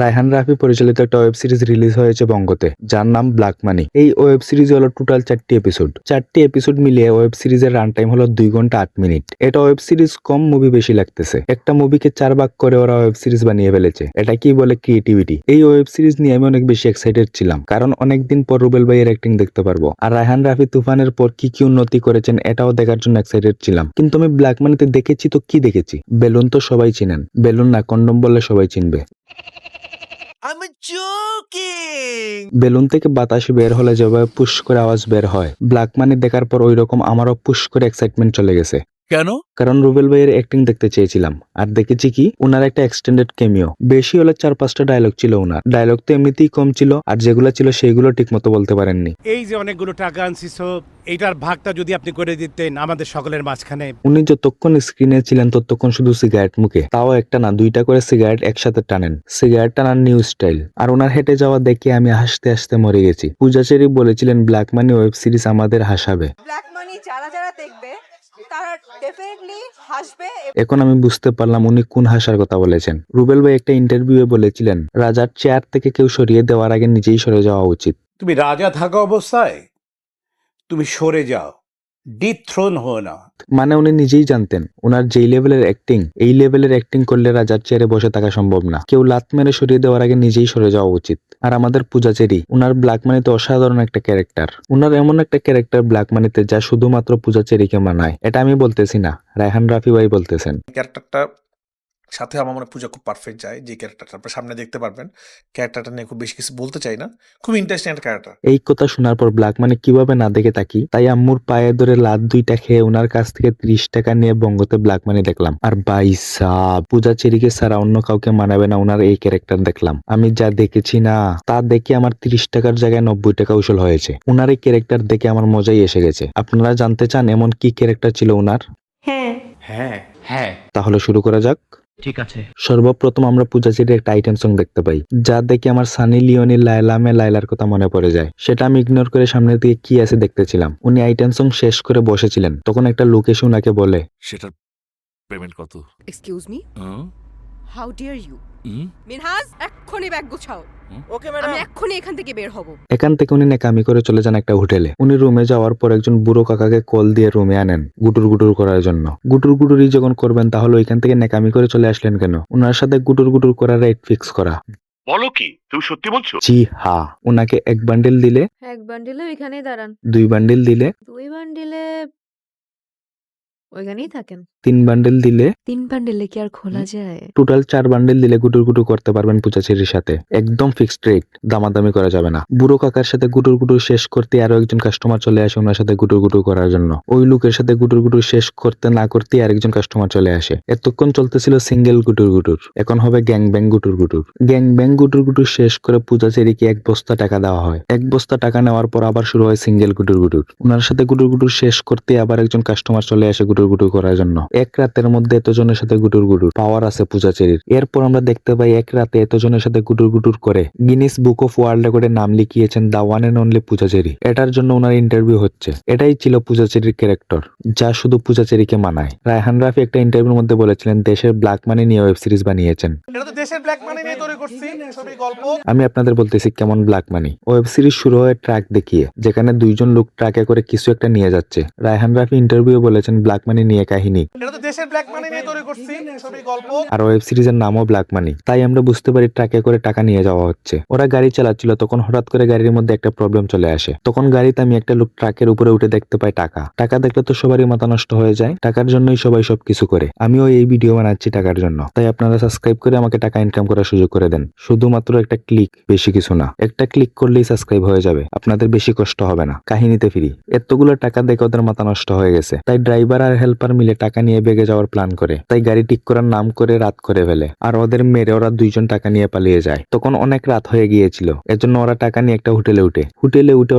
রায়হান রাফি পরিচালিত একটা web series release হয়েছে বঙ্গতে, যার নাম ব্ল্যাক মানি। এই ওয়েব সিরিজ হলো টোটাল 4টি এপিসোড। 4টি এপিসোড মিলিয়ে ওয়েব সিরিজের রান টাইম হলো 2 ঘন্টা 8 মিনিট। এটা ওয়েব সিরিজ কম, মুভি বেশি লাগতেছে। একটা মুভিকে 4 ভাগ করে ওরা ওয়েব সিরিজ বানিয়ে ফেলেছে। এটা কি বলে ক্রিয়েটিভিটি। এই ওয়েব সিরিজ নিয়ে আমি অনেক বেশি এক্সাইটেড ছিলাম, কারণ অনেকদিন পর রুবেল ভাইয়ের অ্যাক্টিং দেখতে পারবো। আর রায়হান রাফি তুফানের পর কি কি উন্নতি করেছেন এটাও দেখার জন্য এক্সাইটেড ছিলাম। কিন্তু আমি ব্ল্যাক মানিতে দেখেছি তো কি দেখেছি, বেলুন তো সবাই চিনেন, বেলুন না কন্ডম বললে সবাই চিনবে। বেলুন থেকে বাতাস বের হলে যেভাবে পুশ করে আওয়াজ বের হয়, ব্ল্যাক মানি দেখার পর ওই রকম আমারও পুশ করে এক্সাইটমেন্ট চলে গেছে। কেন? কারণ রুবেল ভাইয়ের অ্যাক্টিং দেখতে চেয়েছিলাম, আর দেখেছি কি উনার একটা এক্সটেন্ডেড কেমিও। বেশি হলে 4-5টা ডায়লগ ছিল উনার। ডায়লগ তো এমনিতেই কম ছিল, আর যেগুলো ছিল সেগুলো ঠিক মতো বলতে পারেননি। এই যে অনেকগুলো টাকা আনছিস, এইটার ভাগটা যদি আপনি করে দিতেন আমাদের সকলের মাঝখানে। উনি যতক্ষণ স্ক্রিনে ছিলেন ততক্ষণ শুধু সিগারেট মুখে, তাও একটা না 2টা করে সিগারেট একসাথে টানেন। সিগারেট টানার নিউ স্টাইল। আর ওনার হেঁটে যাওয়া দেখে আমি হাসতে হাসতে মরে গেছি। পূজা চেরি বলেছিলেন ব্ল্যাক মানি ওয়েব সিরিজ আমাদের হাসাবে। ব্ল্যাক মানি যারা যারা দেখবে তারা ডেফিনেটলি হাসবে। এখন আমি বুঝতে পারলাম উনি কোন হাসার কথা বলেছেন। রুবেল ভাই একটা ইন্টারভিউয়ে বলেছিলেন রাজার চেয়ার থেকে কেউ সরিয়ে দেওয়ার আগে নিজেই সরে যাওয়া উচিত। তুমি রাজা থাকা অবস্থায় তুমি সরে যাও, ডিথ্রোন হো না। মানে উনি নিজেই জানতেন ওনার যেই লেভেলের অ্যাক্টিং, এই লেভেলের অ্যাক্টিং করলে রাজার চেয়ারে বসে থাকা সম্ভব না। কেউ লাত মেরে সরিয়ে দেওয়ার আগে নিজেই সরে যাওয়া উচিত। আর আমাদের পূজা চেরি, উনার ব্ল্যাক মানিতে অসাধারণ একটা ক্যারেক্টার। উনার এমন একটা ক্যারেক্টার ব্ল্যাক মানিতে যা শুধুমাত্র পূজা চেরিকে মানায়। এটা আমি বলতেছি না, রায়হান রাফি ভাই বলতেছেন। ক্যারেক্টারটা সাথে আমার মনে হয় পূজা খুব পারফেক্ট যায়। যে ক্যারেক্টারটা আপনার সামনে দেখতে পারবেন, ক্যারেক্টারটা নিয়ে খুব বেশি কিছু বলতে চাই না, খুব ইন্টারেস্টিং একটা ক্যারেক্টার। এই কথা শোনার পর ব্ল্যাক মানি কিভাবে না দেখে থাকি, তাই আম্মুর পায়ে ধরে লাত 2টা খেয়ে ওনার কাছ থেকে 30 টাকা নিয়ে বঙ্গতে ব্ল্যাক মানি দেখলাম। আর ভাই সাব, পূজা চেরিকে ছাড়া অন্য কাউকে মানাবে না ওনার এই ক্যারেক্টার দেখলাম। আমি যা দেখেছি না, তা দেখে আমার 30 টাকার জায়গায় 90 টাকা উসুল হয়েছে। ওনার এই ক্যারেক্টার দেখে আমার মজাই এসে গেছে। আপনারা জানতে চান এমন কি ক্যারেক্টার ছিল ওনার? হ্যাঁ, তাহলে শুরু করা যাক। ঠিক আছে। সর্বপ্রথম আমরা পূজা চেরির একটা আইটেম সং দেখতে পাই, যা দেখে আমার সানি লিওনি লায়লা মে লায়লার কথা মনে পড়ে যায়। সেটা আমি ইগনোর করে সামনের দিকে কি আছে দেখতেছিলাম। উনি আইটেম সং শেষ করে বসেছিলেন, তখন একটা লোক এসে উনাকে বলে, সেটার পেমেন্ট কত? Excuse me, hmm? How dare you? Hmm? Minhaj, এক্ষুনি ব্যাগ গুছাও। Okay madam. আমি এক্ষুনি এখান থেকে বের হব। এখান থেকে উনি নেকামি করে চলে যান একটা হোটেলে। উনি রুমে যাওয়ার পর একজন বুড়ো কাকাকে কল দিয়ে রুমে আনেন গুটুর গুটুর করার জন্য। গুটুর গুটুরি যখন করবেন তাহলে ওইখান থেকে নেকামি করে চলে আসলেন কেন? ওনার সাথে গুটুর গুটুর করার রেট ফিক্স করা। বলো কি, তুমি সত্যি বলছো? জি হ্যাঁ। ওনাকে 1 বান্ডিল দিলে, এক বান্ডিলে ওইখানেই দাঁড়ান। 2 বান্ডিল দিলে, 2 বান্ডিলে ওইখানেই থাকেন। 3 বান্ডিল দিলে, 3 বান্ডিলে কি আর খোলা যায়? টোটাল 4 বান্ডিল দিলে গুটুর গুটুর করতে পারবেন পূজা চেরির সাথে। একদম ফিক্সড রেট, দামাদামি করা যাবে না। বুড়ো কাকার সাথে গুটুর গুটুর শেষ করতে আরো একজন কাস্টমার চলে আসে ওনার সাথে গুটুর গুটুর করার জন্য। ওই লোকের সাথে গুটুর গুটুর শেষ করতে না করতে আরেকজন কাস্টমার চলে আসে। এতক্ষণ চলতেছিল সিঙ্গেল গুটুর গুটুর, এখন হবে গ্যাং ব্যাং গুটুর গুটুর। গ্যাং ব্যাং গুটুর গুটুর শেষ করে পূজা চেরিকে 1 বস্তা টাকা দেওয়া হয়। 1 বস্তা টাকা নেওয়ার পর আবার শুরু হয় সিঙ্গেল গুটুর গুটুর। ওনার সাথে গুটুর গুটুর শেষ করতে আবার একজন কাস্টমার চলে আসে গুটুর গুটুর করার জন্য। এক রাতের মধ্যে এতজনের সাথে গুটুর গুটুর পাওয়ার আছে পূজা চেরির। এরপর আমরা দেখতে পাই এক রাতে এতজনের সাথে গুটুর গুটুর করে গিনিস বুক অফ ওয়ার্ল্ড রেকর্ডে নাম লিখিয়েছেন the one and only Puja Cherry. এটার জন্য ওনার ইন্টারভিউ হচ্ছে। এটাই ছিল পূজা চেরির ক্যারেক্টার, যা শুধু পূজা চেরিকে মানায়। রায়হান রাফি একটা ইন্টারভিউর মধ্যে বলেছিলেন দেশের ব্ল্যাক মানি নিয়ে ওয়েব সিরিজ বানিয়েছেন। এটা তো দেশের ব্ল্যাক মানি নিয়ে তৈরি করছি ছবি গল্প। আমি আপনাদের বলতেছি কেমন ব্ল্যাক মানি। ওয়েব সিরিজ শুরু হয় ট্রাক দেখিয়ে, যেখানে 2 জন লোক ট্রাকে করে কিছু একটা নিয়ে যাচ্ছে। রায়হান রাফি ইন্টারভিউ বলেছেন ব্ল্যাক মানি নিয়ে কাহিনী। এটা তো দেশের ব্ল্যাক মানি নিয়ে তৈরি করছি ছবি গল্প। আর ওয়েব সিরিজের নামও ব্ল্যাক মানি, তাই আমরা বুঝতে পারি ট্রাকে করে টাকা নিয়ে যাওয়া হচ্ছে। ওরা গাড়ি চালাচ্ছিল, তখন হঠাৎ করে গাড়ির মধ্যে একটা প্রবলেম চলে আসে। তখন গাড়িতে আমি একটা লোক ট্রাকের উপরে উঠে দেখতে পাই টাকা। টাকা দেখলে তো সবারই মাথা নষ্ট হয়ে যায়। টাকার জন্যই সবাই সবকিছু করে। আমিও এই ভিডিও বানাচ্ছি টাকার জন্য, তাই আপনারা সাবস্ক্রাইব করে আমাকে টাকা ইনকাম করার সুযোগ করে দেন। শুধুমাত্র একটা ক্লিক, বেশি কিছু না। একটা ক্লিক করলেই সাবস্ক্রাইব হয়ে যাবে, আপনাদের বেশি কষ্ট হবে না। কাহিনীতে ফিরি। এতগুলো টাকা দেখে ওদের মাথা নষ্ট হয়ে গেছে, তাই ড্রাইভার আর হেল্পার মিলে টাকা নিয়ে বেগে যাওয়ার প্ল্যান করে। তাই গাড়ি ঠিক করার নাম করে রাত করে ফেলে, আর ওদের মেরে ওরা 2 জন টাকা নিয়ে পালিয়ে যায়। তখন অনেক রাত হয়ে গিয়েছিল, এজন্য ওরা টাকা নিয়ে একটা হোটেলে উঠে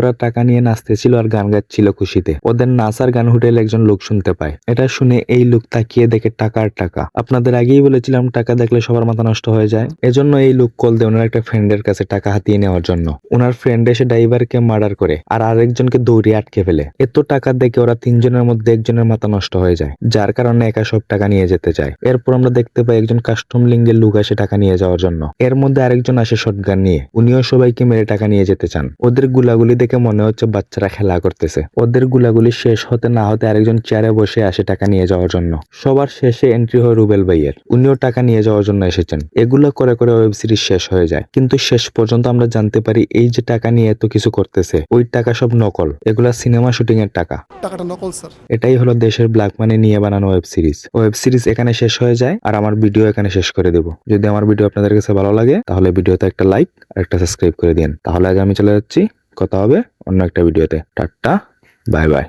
ওরা টাকা নিয়ে নাচতেছিল আর গান গাচ্ছিল খুশিতে। ওদের নাচ আর গান হোটেলে একজন লোক শুনতে পায়। এটা শুনে এই লোক তাকিয়ে দেখে টাকার টাকা। আপনাদের আগেই বলেছিলাম টাকা দেখলে সবার মাথা নষ্ট হয়ে যায়। এজন্য এই লোক কল দেয় ওনার একটা ফ্রেন্ডের কাছে টাকা হাতিয়ে নেওয়ার জন্য। ওনার ফ্রেন্ড এসে ড্রাইভারকে মার্ডার করে আর আরেকজনকে দৌড়িয়ে আটকে ফেলে। এত টাকা দেখে ওরা 3 জনের মধ্যে একজনের মাথা নষ্ট হয়ে যায়, যার কারণে একা সব টাকা নিয়ে যেতে চায়। এরপর আমরা দেখতে পাই একজন কাস্টম লিঙ্গের লোক আসে টাকা নিয়ে যাওয়ার জন্য। এর মধ্যে আরেকজন আসে শটগান নিয়ে, উনিও সবাইকে মেরে টাকা নিয়ে যেতে চান। ওদের গুলাগুলি দেখে মনে হচ্ছে বাচ্চারা খেলা করতেছে। ওদের গুলাগুলি শেষ হতে না হতে আরেকজন চেয়ারে বসে আসে টাকা নিয়ে যাওয়ার জন্য। সবার শেষে এন্ট্রি হয় রুবেল ভাইয়ের, উনিও টাকা নিয়ে যাওয়ার জন্য এসেছেন। এগুলো করে করে ওয়েব সিরিজ শেষ হয়ে যায়, কিন্তু শেষ পর্যন্ত আমরা জানতে পারি এই যে টাকা নিয়ে এত কিছু করতেছে ওই টাকা সব নকল, এগুলা সিনেমা শুটিং এর টাকা। টাকাটা নকল স্যার। এটাই হলো দেশের ব্ল্যাক মানি নিয়ে বানানো ওয়েব সিরিজ। ওয়েব সিরিজ এখানে শেষ হয়ে যায় আর আমার ভিডিও এখানে শেষ করে দেব। যদি আমার ভিডিও আপনাদের কাছে ভালো লাগে তাহলে ভিডিওতে একটা লাইক আর একটা সাবস্ক্রাইব করে দিন। তাহলে আজ আমি চলে যাচ্ছি, কথা হবে অন্য একটা ভিডিওতে। Tata, bye bye.